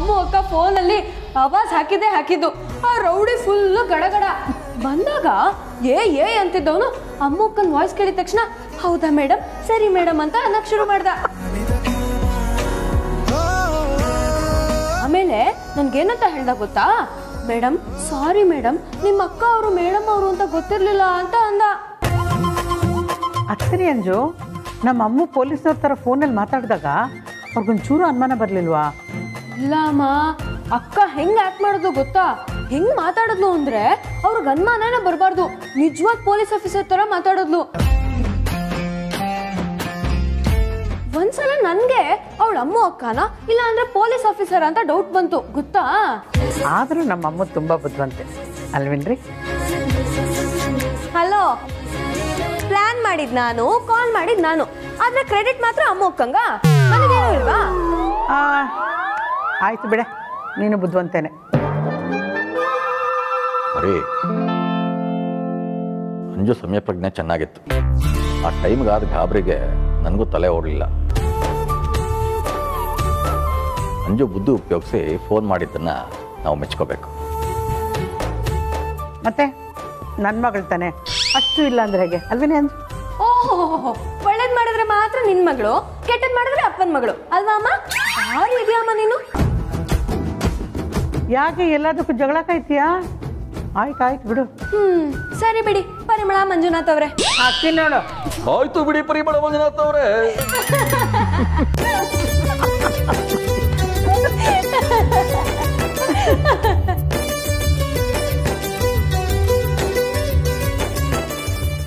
ಅಮ್ಮು ಅಕ್ಕ ಫೋನಲ್ಲಿ ಆವಾಜ್ ಹಾಕಿದ್ದು ಆ ರೌಡಿ ಫುಲ್ಲು ಗಡಗಡ ಬಂದಾಗ ಏ ಅಂತಿದ್ದವನು ಅಮ್ಮು ಅಕ್ಕನ ವಾಯ್ಸ್ ಕೇಳಿದ ತಕ್ಷಣ ಹೌದಾ ಮೇಡಮ್ ಸರಿ ಮೇಡಮ್ ಅಂತ ಅನ್ನಕ್ ಶುರು ಮಾಡ್ದ. ಆಮೇಲೆ ನನ್ಗೇನಂತ ಹೇಳ್ದ ಗೊತ್ತಾ, ಮೇಡಮ್ ಸಾರಿ ಮೇಡಮ್ ನಿಮ್ಮ ಅಕ್ಕ ಅವರು ಮೇಡಮ್ ಅವರು ಅಂತ ಗೊತ್ತಿರ್ಲಿಲ್ಲ ಅಂತ ಅಂದ. ಅಚ್ಚರಿ ಅಂಜು, ನಮ್ಮ ಅಮ್ಮ ಪೊಲೀಸ್ನವ್ರ ಥರ ಫೋನಲ್ಲಿ ಮಾತಾಡಿದಾಗ ಅವ್ರಿಗೊಂಚೂರು ಅನುಮಾನ ಬರಲಿಲ್ವಾ? ಇಲ್ಲ ಅಮ್ಮ, ಅಕ್ಕ ಹೆಂಗ್ ಆಕ್ಟ್ ಮಾಡೋದು ಗೊತ್ತಾ, ಹೆಂಗ್ ಮಾತಾಡಿದ್ಲು ಅಂದ್ರೆ ಅವ್ರಿಗೆ ಅನುಮಾನನೇ ಬರಬಾರ್ದು, ನಿಜವಾದ ಪೊಲೀಸ್ ಆಫೀಸರ್ ತರ ಮಾತಾಡಿದ್ಲು. ಒಂದ್ಸಲ ನನ್ಗೆ ಅವಳ ಅಮ್ಮ ಅಕ್ಕನ ಇಲ್ಲ ಅಂದ್ರೆ ಪೊಲೀಸ್ ಆಫೀಸರ್ ಅಂತ ಡೌಟ್ ಬಂತು ಗೊತ್ತಾ. ಆದ್ರೂ ನಮ್ಮ ಅಮ್ಮ ತುಂಬಾ ಬುದ್ಧಿವಂತೆ ಅಲ್ವೇನ್ರಿ? ಹಲೋ, ಪ್ಲಾನ್ ಮಾಡಿದ್ ನಾನು, ಕಾಲ್ ಮಾಡಿದ್ ನಾನು, ಆದ್ರೆ ಕ್ರೆಡಿಟ್ ಮಾತ್ರ ಅಮ್ಮ ಅಕ್ಕಂಗ, ನನಗೇನು ಇಲ್ವಾ? ಆಯ್ತು ಬಿಡೆ, ನೀನು ಬುದ್ಧಿವಂತೇನೆ. ಅಂಜು ಸಮಯ ಪ್ರಜ್ಞೆ ಚೆನ್ನಾಗಿತ್ತು. ಆ ಟೈಮ್ಗಾದ ಗಾಬರಿಗೆ ನನಗೂ ತಲೆ ಓಡಲಿಲ್ಲ. ಅಂಜು ಬುದ್ಧಿ ಉಪಯೋಗಿಸಿ ಫೋನ್ ಮಾಡಿದ್ದನ್ನ ನಾವು ಮೆಚ್ಕೋಬೇಕು. ಮತ್ತೆ ನನ್ನ ಮಗಳು ತಾನೆ, ಅಷ್ಟು ಇಲ್ಲ ಅಂದ್ರೆ ಹೇಗೆ ಅಲ್ವೇನೆ ಅಂಜು? ಓಹೋ, ಒಳ್ಳೇದ್ ಮಾಡಿದ್ರೆ ಮಾತ್ರ ನಿನ್ ಮಗಳು, ಕೆಟ್ಟದ್ ಮಾಡಿದ್ರೆ ಅಪ್ಪನ ಮಗಳು ಅಲ್ವಾ ಅಮ್ಮ? ಯಾರು ಇದೆಯಮ್ಮ ನೀನು? ಯಾಕೆ ಎಲ್ಲದಕ್ಕೂ ಜಗಳ ಕಾಯ್ತೀಯಾ? ಆಯ್ತು ಬಿಡು. ಸರಿ ಬಿಡಿ ಪರಿಮಳ ಮಂಜುನಾಥ್ ಅವ್ರೆ. ಹಾಕ್ತೀನಿ ನೋಡು. ಆಯ್ತು ಬಿಡಿ ಪರಿಮಳ ಮಂಜುನಾಥ್ ಅವ್ರೆ.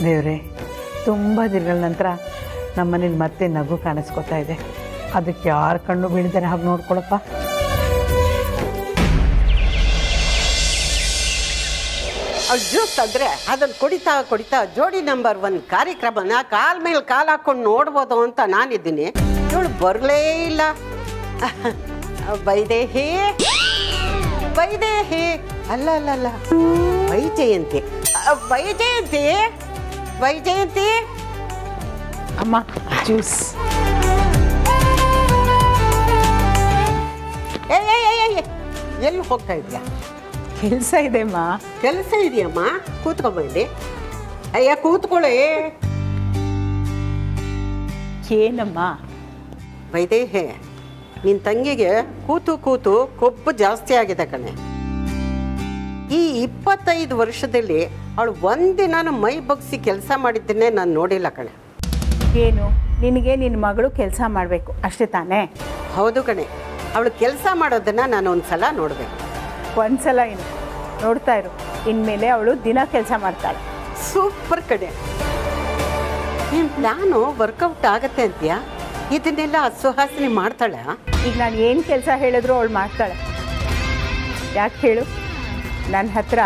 ದೇವ್ರೆ, ತುಂಬ ದಿನಗಳ ನಂತರ ನಮ್ಮನೇಲಿ ಮತ್ತೆ ನಗು ಕಾಣಿಸ್ಕೊತಾ ಇದೆ. ಅದಕ್ಕೆ ಯಾರು ಕಣ್ಣು ಬೀಳ್ತಾರೆ ಹಾಗೆ ನೋಡ್ಕೊಳಪ್ಪ. ಜ್ಯೂಸ್ ತಂದ್ರೆ ಅದನ್ನು ಕುಡಿತಾ ಜೋಡಿ ನಂಬರ್ 1 ಕಾರ್ಯಕ್ರಮನ ಕಾಲ್ ಮೇಲೆ ಕಾಲು ಹಾಕೊಂಡು ನೋಡ್ಬೋದು ಅಂತ ನಾನಿದ್ದೀನಿ. ಇವಳು ಬರಲೇ ಇಲ್ಲ. ವೈದೇಹಿ ಅಲ್ಲ ವೈಜಯಂತಿ ಅಮ್ಮ ಜ್ಯೂಸ್. ಎಲ್ಲಿ ಹೋಗ್ತಾ ಇದೆಯಾ? ಕೆಲಸ ಇದೆಮ್ಮ. ಕೆಲಸ ಇದೆಯಮ್ಮ, ಕೂತ್ಕೊಂಬಲ್ಲಿ. ಅಯ್ಯ ಕೂತ್ಕೊಳ್ಳಿ. ಏನಮ್ಮ? ವೈದೇಹಿ, ನಿನ್ನ ತಂಗಿಗೆ ಕೂತು ಕೊಬ್ಬು ಜಾಸ್ತಿ ಆಗಿದೆ ಕಣೆ. ಈ 25 ವರ್ಷದಲ್ಲಿ ಅವಳು ಒಂದಿನ ಮೈ ಬಗ್ಸಿ ಕೆಲಸ ಮಾಡಿದ್ದನ್ನೇ ನಾನು ನೋಡಿಲ್ಲ ಕಣೆ. ಏನು, ನಿನಗೆ ನಿನ್ನ ಮಗಳು ಕೆಲಸ ಮಾಡಬೇಕು ಅಷ್ಟೇ ತಾನೇ? ಹೌದು ಕಣೆ, ಅವಳು ಕೆಲಸ ಮಾಡೋದನ್ನ ನಾನು ಒಂದ್ಸಲ ನೋಡಬೇಕು. ಒಂದ್ಸಲ ಏನು ನೋಡ್ತಾ ಇರು, ಇನ್ಮೇಲೆ ಅವಳು ದಿನ ಕೆಲಸ ಮಾಡ್ತಾಳೆ. ಸೂಪರ್ ಕಡೆ. ನಿನ್ನ ಪ್ಲಾನು ವರ್ಕೌಟ್ ಆಗತ್ತೆ ಅಂತೀಯಾ? ಇದನ್ನೆಲ್ಲ ಸುಹಾಸಿನಿ ಮಾಡ್ತಾಳೆ? ಈಗ ನಾನು ಏನು ಕೆಲಸ ಹೇಳಿದ್ರು ಅವಳು ಮಾಡ್ತಾಳೆ. ಯಾಕೆ ಹೇಳು? ನನ್ನ ಹತ್ರ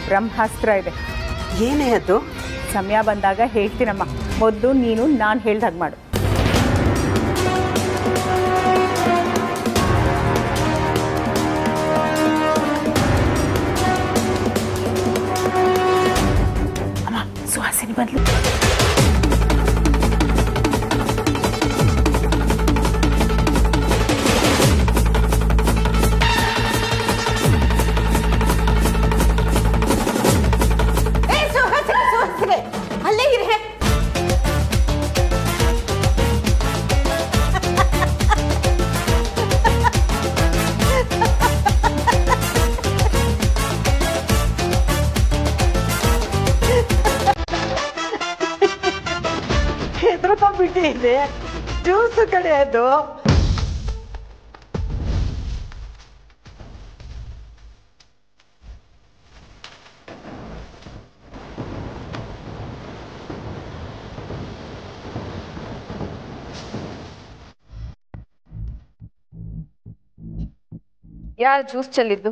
ಬ್ರಹ್ಮಾಸ್ತ್ರ ಇದೆ. ಏನೇ ಅದು? ಸಮಯ ಬಂದಾಗ ಹೇಳ್ತೀನಮ್ಮ. ಮೊದಲು ನೀನು ನಾನು ಹೇಳ್ದಾಗ ಮಾಡು. ಅಮ್ಮ, ಸುಹಾಸಿನಿ ಬಂದ್ಲು. ಅಲ್ಲೇ ಇರೇ. ಹೆದರ್ಕೊಂಡ್ಬಿಟ್ಟಿದೆ. ಜ್ಯೂಸು ಕಡೆ ಅದು. ಯಾರು ಜ್ಯೂಸ್ ಚೆಲ್ಲಿದ್ದು?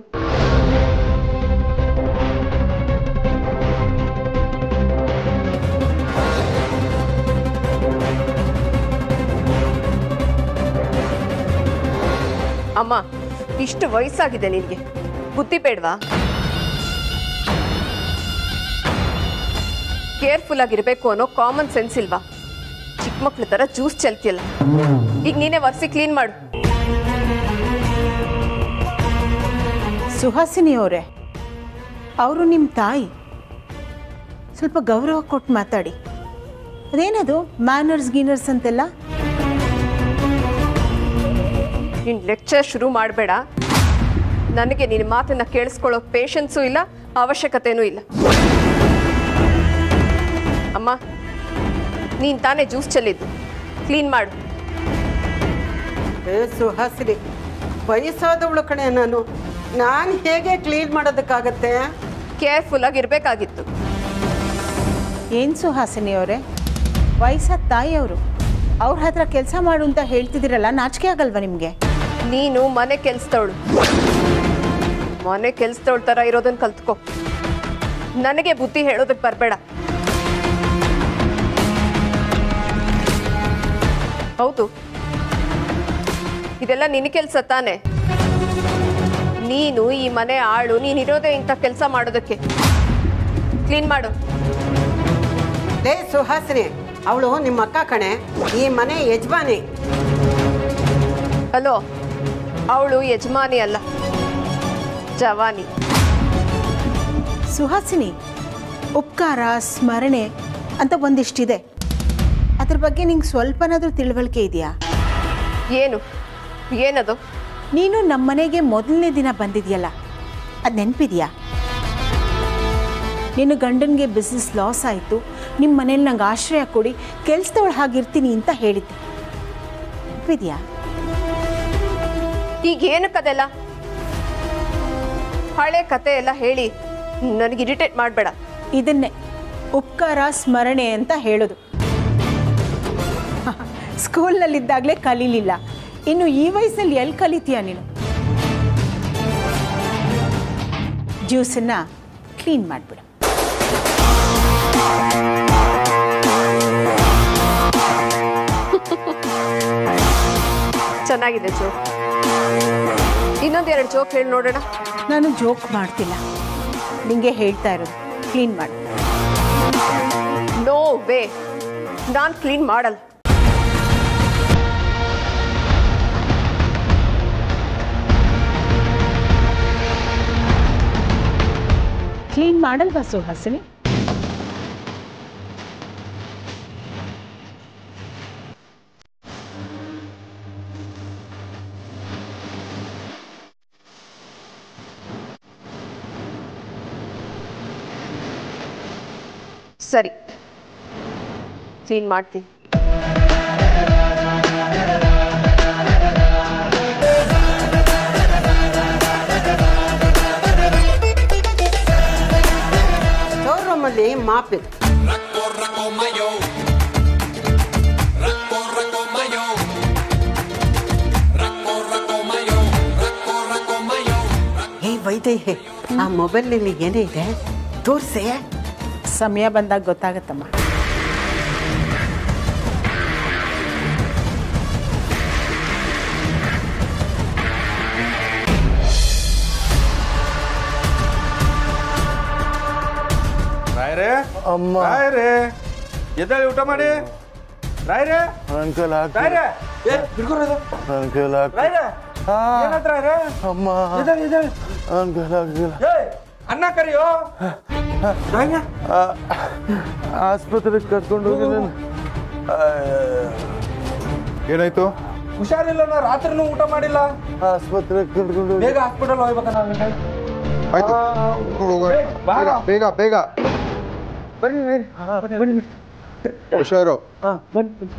ಅಮ್ಮ, ಇಷ್ಟು ವಯಸ್ಸಾಗಿದೆ ನಿನ್ಗೆ, ಬುದ್ಧಿ ಬೇಡ್ವಾ? ಕೇರ್ಫುಲ್ ಆಗಿರ್ಬೇಕು ಅನ್ನೋ ಕಾಮನ್ ಸೆನ್ಸ್ ಇಲ್ವಾ? ಚಿಕ್ಕ ಮಕ್ಳ ತರ ಜ್ಯೂಸ್ ಚೆಲ್ತಿಯಲ್ಲ. ಈಗ ನೀನೇ ವರ್ಸಿ ಕ್ಲೀನ್ ಮಾಡು. ಸುಹಾಸಿನಿ ಅವರೇ, ಅವರು ನಿಮ್ಮ ತಾಯಿ, ಸ್ವಲ್ಪ ಗೌರವ ಕೊಟ್ಟು ಮಾತಾಡಿ. ಅದೇನದು ಮ್ಯಾನರ್ಸ್ ಗೀನರ್ಸ್ ಅಂತೆಲ್ಲ? ನಿನ್ನ ಲೆಕ್ಚರ್ ಶುರು ಮಾಡಬೇಡ. ನನಗೆ ನಿನ್ನ ಮಾತನ್ನು ಕೇಳಿಸ್ಕೊಳ್ಳೋ ಪೇಷನ್ಸು ಇಲ್ಲ, ಅವಶ್ಯಕತೆನೂ ಇಲ್ಲ. ಅಮ್ಮ, ನೀನು ತಾನೇ ಜ್ಯೂಸ್ ಚೆಲ್ಲಿದ್ದು, ಕ್ಲೀನ್ ಮಾಡು. ಸುಹಾಸಿನಿ, ವಯಸ್ಸಾದವಳು ಕಣೆ ನಾನು ಹೇಗೆ ಕ್ಲೀನ್ ಮಾಡೋದಕ್ಕಾಗತ್ತೆ? ಕೇರ್ಫುಲ್ ಆಗಿರ್ಬೇಕಾಗಿತ್ತು. ಏನು ಸುಹಾಸಿನಿ ಅವರೇ, ವಯಸ್ಸಾದ ತಾಯಿಯವರು, ಅವ್ರ ಹತ್ರ ಕೆಲಸ ಮಾಡು ಅಂತ ಹೇಳ್ತಿದ್ದೀರಲ್ಲ, ನಾಚಿಕೆ ಆಗಲ್ವಾ ನಿಮಗೆ? ನೀನು ಮನೆ ಕೆಲ್ಸದವಳು, ಮನೆ ಕೆಲ್ಸದವಳ ಥರ ಇರೋದನ್ನ ಕಲ್ತ್ಕೋ. ನನಗೆ ಬುದ್ಧಿ ಹೇಳೋದಕ್ಕೆ ಬರಬೇಡ. ಹೌದು, ಇದೆಲ್ಲ ನಿನ್ನ ಕೆಲಸ ತಾನೆ. ನೀನು ಈ ಮನೆ ಆಳು, ನೀನಿರೋದೇ ಇಂಥ ಕೆಲಸ ಮಾಡೋದಕ್ಕೆ. ಕ್ಲೀನ್ ಮಾಡು. ಲೇ ಸುಹಾಸಿನಿ, ಅವಳು ನಿಮ್ಮ ಅಕ್ಕ ಕಣೆ, ಈ ಮನೆ ಯಜಮಾನಿ. ಹಲೋ, ಅವಳು ಯಜಮಾನಿ ಅಲ್ಲ, ಜವಾನಿ. ಸುಹಾಸಿನಿ, ಉಪಕಾರ ಸ್ಮರಣೆ ಅಂತ ಒಂದಿಷ್ಟಿದೆ, ಅದ್ರ ಬಗ್ಗೆ ನಿಂಗೆ ಸ್ವಲ್ಪನಾದರೂ ತಿಳುವಳಿಕೆ ಇದೆಯಾ? ಏನದು? ನೀನು ನಮ್ಮನೆಗೆ ಮೊದಲನೇ ದಿನ ಬಂದಿದೆಯಲ್ಲ, ಅದು ನೆನಪಿದೆಯಾ? ನಿನ್ನ ಗಂಡನಿಗೆ ಬಿಸ್ನೆಸ್ ಲಾಸ್ ಆಯಿತು, ನಿಮ್ಮ ಮನೇಲಿ ನಂಗೆ ಆಶ್ರಯ ಕೊಡಿ, ಕೆಲಸದವಳು ಹಾಗಿರ್ತೀನಿ ಅಂತ ಹೇಳಿದ್ದೆ, ನೆನಪಿದೆಯಾ? ಈಗೇನಕ್ಕದೆಲ್ಲ ಹಳೆ ಕತೆ ಎಲ್ಲ ಹೇಳಿ ನನಗೆ ಇರಿಟೇಟ್ ಮಾಡಬೇಡ. ಇದನ್ನೇ ಉಪಕಾರ ಸ್ಮರಣೆ ಅಂತ ಹೇಳೋದು. ಸ್ಕೂಲ್ನಲ್ಲಿದ್ದಾಗಲೇ ಕಲೀಲಿಲ್ಲ, ಇನ್ನು ಈ ವಯಸ್ಸಲ್ಲಿ ಎಲ್ಲಿ ಕಲಿತೀಯ ನೀನು? ಜ್ಯೂಸನ್ನು ಕ್ಲೀನ್ ಮಾಡಿಬಿಡು. ಚೆನ್ನಾಗಿದೆ ಜೋಕ್. ಇನ್ನೊಂದೆರಡು ಜೋಕ್ ಹೇಳಿ ನೋಡೋಣ. ನಾನು ಜೋಕ್ ಮಾಡ್ತಿಲ್ಲ, ನಿಂಗೆ ಹೇಳ್ತಾ ಇರೋದು. ಕ್ಲೀನ್ ಮಾಡಿ. ನೋ ವೇ, ನಾನು ಕ್ಲೀನ್ ಮಾಡಲ್ಲ. ಕ್ಲೀನ್ ಮಾಡಲ್ವಾ ಸುಹಾಸಿನಿ? ಸರಿ, ಕ್ಲೀನ್ ಮಾಡ್ತೀನಿ. ಶೋರೂಮಲ್ಲಿ ಮಾಪಿದೆ. ಹೇ ವೈದೇಹಿ, ಆ ಮೊಬೈಲ್ನಲ್ಲಿ ಏನೇ ಇದೆ ತೋರಿಸೆ. ಸಮಯ ಬಂದಾಗ ಗೊತ್ತಾಗತ್ತಮ್ಮ. ರಾಯರೇ, ಅಮ್ಮ ರಾಯರೇ, ಎದ್ದೇಳಿ ಊಟ ಮಾಡಿ. ರಾಯರೇ, ಅಂಕಲ್ ರಾಯರೇ, ಅಂಕಲ್ ರಾಯರೇ, ಏನಾಯ್ತು ರಾಯರೇ? ಅಮ್ಮ ಎದ್ದೇಳಿ. ಅಂಕಲ್ ಅನ್ನ ಕರಿಯೋ. ಆಸ್ಪತ್ರೆಗೆ ಕರ್ಕೊಂಡು ಹೋಗಿ. ಏನಾಯ್ತು? ಹುಷಾರಿಲ್ಲ, ರಾತ್ರಿನೂ ಊಟ ಮಾಡಿಲ್ಲ. ಆಸ್ಪತ್ರೆಗೆ ಕರ್ಕೊಂಡು ಬೇಗ ಹಾಸ್ಪಿಟಲ್ ಹೋಗ್ಬೇಕ ನಾವು. ಆಯ್ತು, ಬೇಗ ಬೇಗ ಬನ್ನಿ. ಹುಷಾರು. ಬನ್ನಿ.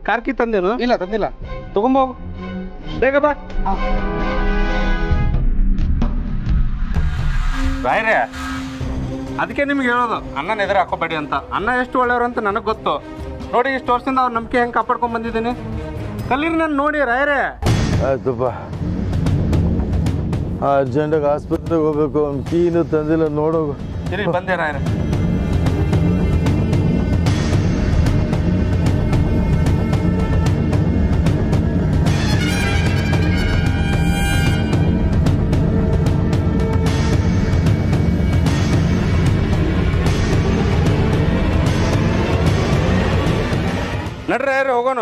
ಕಾರ್ಕಿ ತಂದೇನು? ಇಲ್ಲ ತಂದಿಲ್ಲ. ತಗೊಂಬೋಗು, ಬೇಗ ಬಾ. ರಾಯರೇ, ಅದಕ್ಕೆ ನಿಮ್ಗೆ ಹೇಳೋದು, ಅನ್ನನ ಎದುರು ಹಾಕೋಬೇಡಿ ಅಂತ. ಅನ್ನ ಎಷ್ಟು ಒಳ್ಳೆಯವರು ಅಂತ ನನಗೆ ಗೊತ್ತು. ನೋಡಿ, ಇಷ್ಟು ವರ್ಷದಿಂದ ಅವ್ರ ನಂಬಿಕೆ ಹೆಂಗೆ ಕಾಪಾಡ್ಕೊಂಡು ಬಂದಿದ್ದೀನಿ. ಕಲೀರಿ ನಾನು ನೋಡಿ ರಾಯರೇ. ಆಯ್ತಪ್ಪ, ಅರ್ಜೆಂಟಾಗಿ ಆಸ್ಪತ್ರೆಗೆ ಹೋಗ್ಬೇಕು. ಅವ್ನು ಕೀನು ತಂದಿಲ್ಲ, ನೋಡೋಗು. ಇರಿ ಬಂದೆ ರಾಯರೇ. ನಡ್ರಿ ರಾಯರು ಹೋಗೋಣ.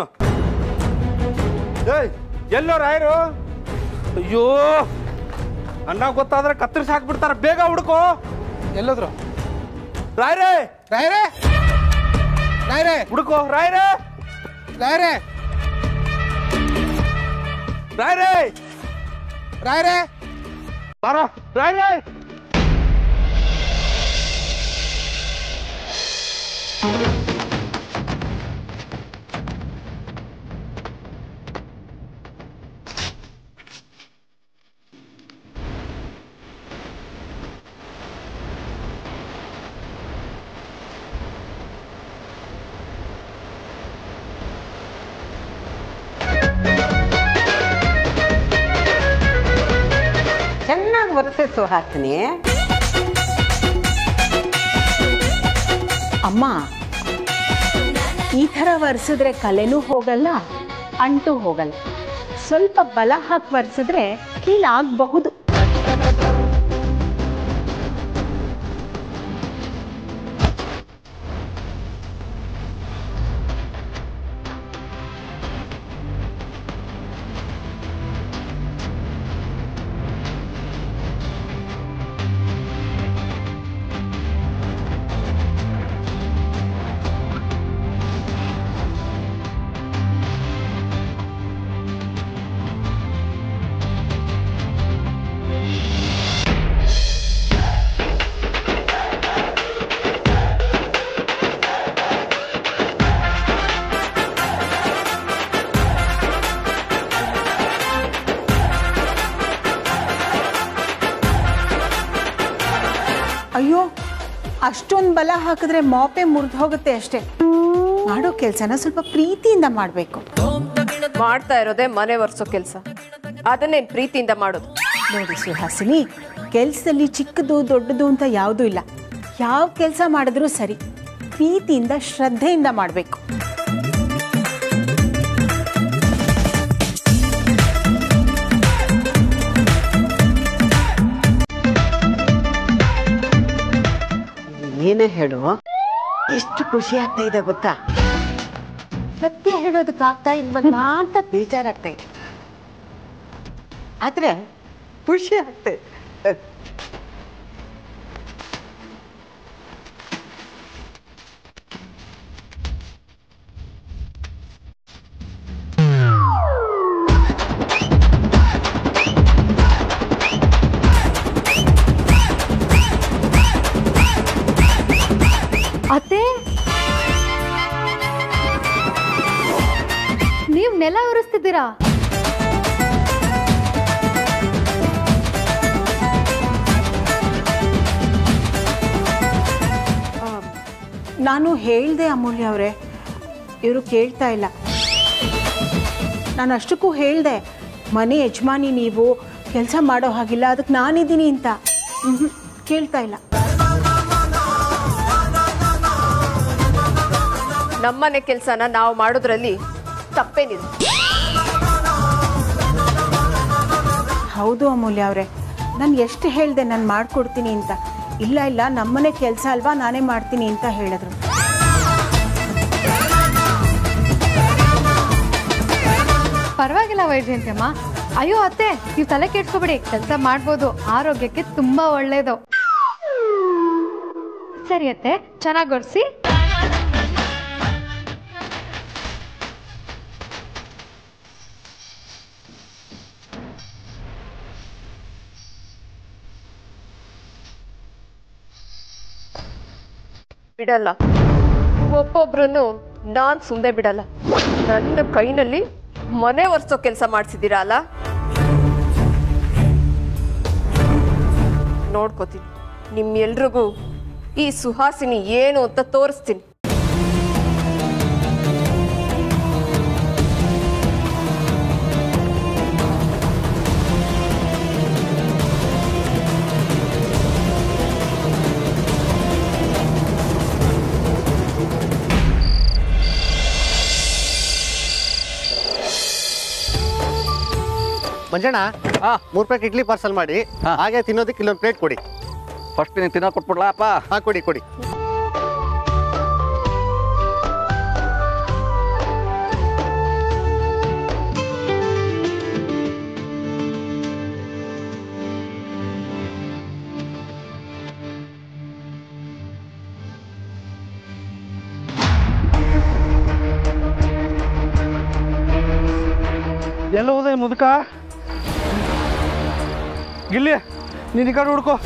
ಏಯ್ ಎಲ್ಲೋ ರಾಯರು? ಅಯ್ಯೋ ಅನ್ನ ಗೊತ್ತಾದ್ರೆ ಕತ್ತರಿಸಿ ಹಾಕ್ಬಿಡ್ತಾರ, ಬೇಗ ಹುಡ್ಕೋ. ಎಲ್ಲೋದ್ರು? ರಾಯರೇ ರಾಯರೇ ರಾಯರೇ ಹುಡ್ಕೋ. ರಾಯರೇ ರಾಯರೇ ರಾಯರೇ ರಾಯರೇ ಬಾರೋ ರಾಯರೇ. ಚೆನ್ನಾಗಿ ಬರುತ್ತೆ ಸುಹಾಸಿನಿ. ಅಮ್ಮ, ಈ ಥರ ಒರೆಸಿದ್ರೆ ಕಲೆನೂ ಹೋಗಲ್ಲ, ಅಂಟು ಹೋಗಲ್ಲ. ಸ್ವಲ್ಪ ಬಲ ಹಾಕಿ ಒರೆಸಿದ್ರೆ ಕೀಲಾಗಬಹುದು. ಅಯ್ಯೋ, ಅಷ್ಟೊಂದು ಬಲ ಹಾಕಿದ್ರೆ ಮಾಪೆ ಮುರಿದು ಹೋಗುತ್ತೆ ಅಷ್ಟೇ. ಮಾಡೋ ಕೆಲಸನ ಸ್ವಲ್ಪ ಪ್ರೀತಿಯಿಂದ ಮಾಡಬೇಕು. ಮಾಡ್ತಾ ಇರೋದೇ ಮನೆ ಒರೆಸೋ ಕೆಲಸ, ಅದನ್ನೇ ಪ್ರೀತಿಯಿಂದ ಮಾಡೋದು. ನೋಡಿ ಸುಹಾಸಿನಿ, ಕೆಲಸದಲ್ಲಿ ಚಿಕ್ಕದು ದೊಡ್ಡದು ಅಂತ ಯಾವುದೂ ಇಲ್ಲ. ಯಾವ ಕೆಲಸ ಮಾಡಿದ್ರೂ ಸರಿ, ಪ್ರೀತಿಯಿಂದ ಶ್ರದ್ಧೆಯಿಂದ ಮಾಡಬೇಕು. ಏನೇ ಹೇಳು, ಎಷ್ಟು ಖುಷಿ ಆಗ್ತಾ ಇದೆ ಗೊತ್ತಾ? ಸತ್ಯ ಹೇಳೋದಕ್ಕಾಗ್ತಾ ಇಲ್ವಲ್ಲ ಅಂತ ಬೇಜಾರಾಗ್ತಾ ಇದೆ, ಆದ್ರೆ ಖುಷಿ ಆಗ್ತಾ ಇದೆ. ಅತ್ತೆ, ನೀವು ನೆಲ ಒರೆಸ್ತಿದ್ದೀರಾ? ನಾನು ಹೇಳ್ದೆ ಅಮೂಲ್ಯ ಅವರೇ, ಇವರು ಕೇಳ್ತಾ ಇಲ್ಲ. ನಾನು ಅಷ್ಟಕ್ಕೂ ಹೇಳ್ದೆ, ಮನೆ ಯಜಮಾನಿ ನೀವು, ಕೆಲಸ ಮಾಡೋ ಹಾಗಿಲ್ಲ, ಅದಕ್ಕೆ ನಾನಿದ್ದೀನಿ ಅಂತ. ಕೇಳ್ತಾ ಇಲ್ಲ. ನಮ್ಮನೆ ಕೆಲಸನ ನಾವು ಮಾಡೋದ್ರಲ್ಲಿ ತಪ್ಪೇನಿದೆ. ಹೌದು ಅಮೂಲ್ಯ ಅವರೇ, ನಾನು ಎಷ್ಟು ಹೇಳಿದೆ ನಾನು ಮಾಡಿಕೊಡ್ತೀನಿ ಅಂತ. ಇಲ್ಲ ಇಲ್ಲ, ನಮ್ಮನೆ ಕೆಲಸ ಅಲ್ವಾ, ನಾನೇ ಮಾಡ್ತೀನಿ ಅಂತ ಹೇಳಿದ್ರು. ಪರವಾಗಿಲ್ಲ ವೈಜಯಂತಿಯಮ್ಮ. ಅಯ್ಯೋ ಅತ್ತೆ, ನೀವು ತಲೆ ಕೆಡ್ಸ್ಕೊಬೇಡಿ, ಕೆಲಸ ಮಾಡ್ಬೋದು, ಆರೋಗ್ಯಕ್ಕೆ ತುಂಬಾ ಒಳ್ಳೇದು. ಸರಿ ಅತ್ತೆ, ಚೆನ್ನಾಗಿ ಒರೆಸಿ. ಬಿಡಲ್ಲ, ಒಬ್ಬೊಬ್ರನ್ನು ನಾನ್ ಸುಮ್ಮನೆ ಬಿಡಲ್ಲ. ನನ್ನ ಕೈನಲ್ಲಿ ಮನೆ ಒರೆಸೋ ಕೆಲಸ ಮಾಡಿಸಿದ್ದೀರಾ ಅಲ್ಲ, ನೋಡ್ಕೋತೀನಿ. ನಿಮ್ಮೆಲ್ರಿಗೂ ಈ ಸುಹಾಸಿನಿ ಏನು ಅಂತ ತೋರಿಸ್ತೀನಿ. ಮಂಜಣ್ಣ 3 ಪ್ಲೇಟ್ ಇಡ್ಲಿ ಪಾರ್ಸಲ್ ಮಾಡಿ ಹಾಗೆ ತಿನ್ನೋದಕ್ಕೆ ಇಲ್ಲೊಂದು ಪ್ಲೇಟ್ ಕೊಡಿ. ಫಸ್ಟ್ ನೀನು ತಿನ್ನೋ ಕೊಟ್ಬಿಡ್ಲಾ ಅಪ್ಪ? ಹಾಂ ಕೊಡಿ ಕೊಡಿ. ಎಲ್ಲ ಹೋದೆ ಮುದುಕ? ಗಿಲ್ಲಿ ನೀನು ಈ ಕಡೆ ಹುಡ್ಕೋ.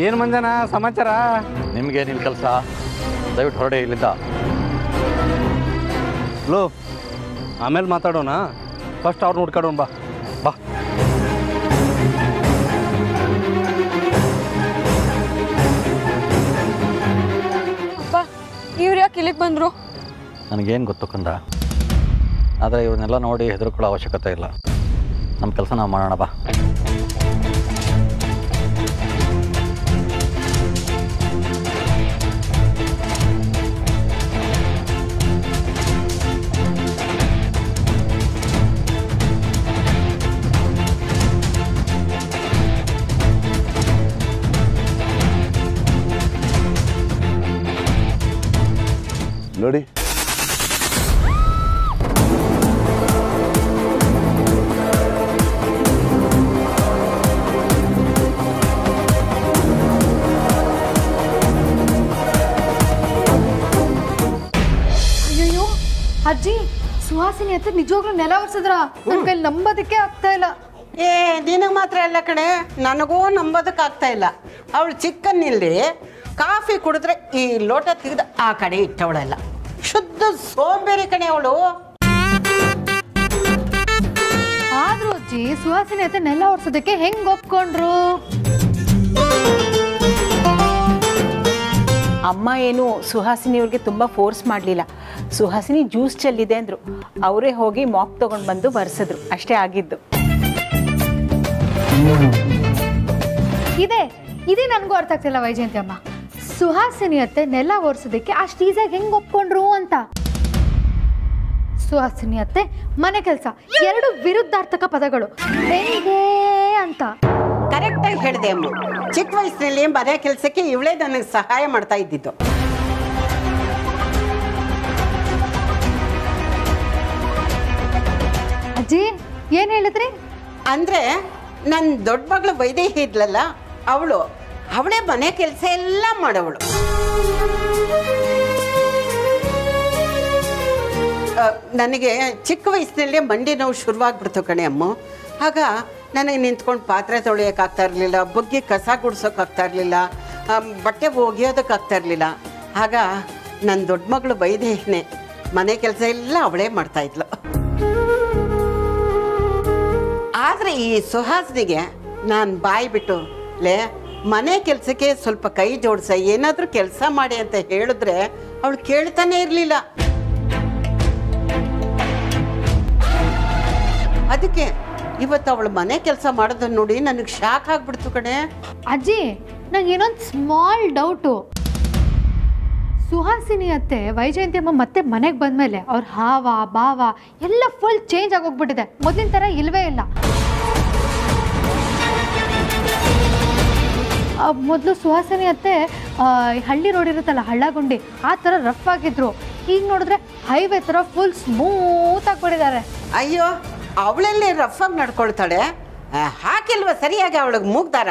ಏನು ಮಂಜನ ಸಮಾಚಾರ? ನಿಮ್ಗೆ ನಿನ್ನ ಕೆಲಸ, ದಯವಿಟ್ಟು ಹೊರಡೆ ಇಲ್ಲಿಂದ. ಲೋ ಆಮೇಲೆ ಮಾತಾಡೋಣ, ಫಸ್ಟ್ ಅವ್ರು ನೋಡ್ಕೊಡೋಣ. ಬಾ ಬಾ. ಅಪ್ಪ ಇವ್ರು ಯಾಕೆ ಇಲ್ಲಿಗೆ ಬಂದರು? ನನಗೇನು ಗೊತ್ತು ಕಂದ, ಆದರೆ ಇವ್ರನ್ನೆಲ್ಲ ನೋಡಿ ಹೆದರ್ಕೊಳ್ಳೋ ಅವಶ್ಯಕತೆ ಇಲ್ಲ. ನಮ್ಮ ಕೆಲಸ ನಾವು ಮಾಡೋಣ ಬಾ. ನೋಡಿ ಅಯ್ಯೋ ಅಜ್ಜಿ, ಸುಹಾಸಿನಿ ಅತ್ತೆ ನಿಜವಾಗ್ಲೂ ನೆಲ ಒರೆಸಿದ್ರ? ನನ್ನ ಕೈಲಿ ನಂಬೋದಕ್ಕೆ ಆಗ್ತಾ ಇಲ್ಲ. ನಿನಗೆ ಮಾತ್ರ ಎಲ್ಲ ಕಡೆ, ನನಗೂ ನಂಬೋದಕ್ಕಾಗ್ತಾ ಇಲ್ಲ. ಅವಳು ಚಿಕ್ಕನ್ನಿಲ್ಲಿ ಕಾಫಿ ಕುಡಿದ್ರೆ ಈ ಲೋಟ ತೆಗೆದು ಆ ಕಡೆ ಇಟ್ಟವಳಲ್ಲ. ಶುದ್ಧ ಸೋಂಬೇರಿ ಕಣೆ ಅವಳು. ಆದ್ರೂ ಅಜ್ಜಿ, ಸುಹಾಸಿನಿ ಅತ್ತೆ ನೆಲ ಒರೆಸೋದಕ್ಕೆ ಹೆಂಗ್ ಒಪ್ಕೊಂಡ್ರು? ಅಮ್ಮ ಏನು ಸುಹಾಸಿನಿ ಅವ್ರಿಗೆ ತುಂಬ ಫೋರ್ಸ್ ಮಾಡಲಿಲ್ಲ. ಸುಹಾಸಿನಿ ಜ್ಯೂಸ್ ಚೆಲ್ಲಿದೆ ಅಂದರು, ಅವರೇ ಹೋಗಿ ಮಾಪ್ ತೊಗೊಂಡು ಬಂದು ಬರ್ಸಿದ್ರು, ಅಷ್ಟೇ ಆಗಿದ್ದು. ಇದೇ ನನಗೂ ಅರ್ಥ ಆಗ್ತಿಲ್ಲ ವೈಜಯಂತಿ ಅಮ್ಮ. ಸುಹಾಸಿನಿ ಅತ್ತೆ ನೆಲ ಒರೆಸೋದಕ್ಕೆ ಅಷ್ಟು ಈಸಿಯಾಗಿ ಹೆಂಗ್ ಒಪ್ಕೊಂಡ್ರು ಅಂತ. ಸುಹಾಸಿನಿ ಅತ್ತೆ ಮನೆ ಕೆಲಸ, ಎರಡು ವಿರುದ್ಧಾರ್ಥಕ ಪದಗಳು. ಹೆಂಗೆ ಅಂತ ಕರೆಕ್ಟಾಗಿ ಹೇಳಿದೆ ಅಮ್ಮ. ಚಿಕ್ಕ ವಯಸ್ಸಿನಲ್ಲಿ ಮನೆ ಕೆಲಸಕ್ಕೆ ಇವಳೇ ನನಗೆ ಸಹಾಯ ಮಾಡ್ತಾ ಇದ್ದಿದ್ದು. ಅಜ್ಜಿ ಏನ್ ಹೇಳಿದ್ರಿ? ಅಂದ್ರೆ ನನ್ನ ದೊಡ್ಡ ಮಗಳು ವೈದೇಹಿ ಇದ್ಲಲ್ಲ, ಅವಳೇ ಮನೆ ಕೆಲಸ ಎಲ್ಲ ಮಾಡೋವಳು. ನನಗೆ ಚಿಕ್ಕ ವಯಸ್ಸಿನಲ್ಲೇ ಮಂಡಿ ನೋವು ಶುರುವಾಗ್ಬಿಡ್ತು ಕಣೆ ಅಮ್ಮ. ಆಗ ನನಗೆ ನಿಂತ್ಕೊಂಡು ಪಾತ್ರೆ ತೊಳೆಯೋಕ್ಕಾಗ್ತಾ ಇರಲಿಲ್ಲ, ಬಗ್ಗಿ ಕಸ ಗುಡ್ಸೋಕ್ಕಾಗ್ತಾ ಇರಲಿಲ್ಲ, ಬಟ್ಟೆ ಒಗೆಯೋದಕ್ಕಾಗ್ತಾ ಇರಲಿಲ್ಲ. ಆಗ ನನ್ನ ದೊಡ್ಡ ಮಗಳು ವೈದೇಹಿನೇ ಮನೆ ಕೆಲಸ ಎಲ್ಲ ಅವಳೇ ಮಾಡ್ತಾಯಿದ್ಲು. ಆದರೆ ಈ ಸುಹಾಸಿನಿಗೆ ನಾನು ಬಾಯಿ ಬಿಟ್ಟು ಮನೆ ಕೆಲಸಕ್ಕೆ ಸ್ವಲ್ಪ ಕೈ ಜೋಡಿಸ, ಏನಾದರೂ ಕೆಲಸ ಮಾಡಿ ಅಂತ ಹೇಳಿದ್ರೆ ಅವಳು ಕೇಳ್ತಾನೆ ಇರಲಿಲ್ಲ. ಅದಕ್ಕೆ ಇವತ್ತು ಅವಳು ಮನೆ ಕೆಲಸ ಮಾಡೋದನ್ನ ನೋಡಿ ನನಗೆ ಶಾಕ್ ಆಗ್ಬಿಡ್ತು ಕಣೆ. ಅಜ್ಜಿ ನಂಗೆ ಏನೊಂದು ಸ್ಮಾಲ್ ಡೌಟು. ಸುಹಾಸಿನಿ ಅತ್ತೆ ವೈಜಯಂತಿ ಅಮ್ಮ ಮತ್ತೆ ಮನೆಗೆ ಬಂದ್ಮೇಲೆ ಅವ್ರ ಹಾವ ಭಾವ ಎಲ್ಲ ಫುಲ್ ಚೇಂಜ್ ಆಗೋಗ್ಬಿಟ್ಟಿದೆ, ಮೊದಲಿನ ಥರ ಇಲ್ವೇ ಇಲ್ಲ. ಮೊದಲು ಸುಹಾಸಿನಿ ಅತ್ತೆ ಹಳ್ಳಿ ರೋಡ್ ಇರುತ್ತಲ್ಲ, ಹಳ್ಳಗುಂಡಿ, ಆ ಥರ ರಫ್ ಆಗಿದ್ರು. ಈಗ ನೋಡಿದ್ರೆ ಹೈವೇ ಥರ ಫುಲ್ ಸ್ಮೂತ್ ಆಗಿಬಿಟ್ಟಿದ್ದಾರೆ. ಅಯ್ಯೋ, ಅವಳಲ್ಲಿ ರಫ್ ಆಗಿ ನಡ್ಕೊಳ್ತಾಳೆ. ಹಾಕಿಲ್ವ ಸರಿಯಾಗಿ ಅವಳಿಗೆ ಮೂಗ್ದಾರ?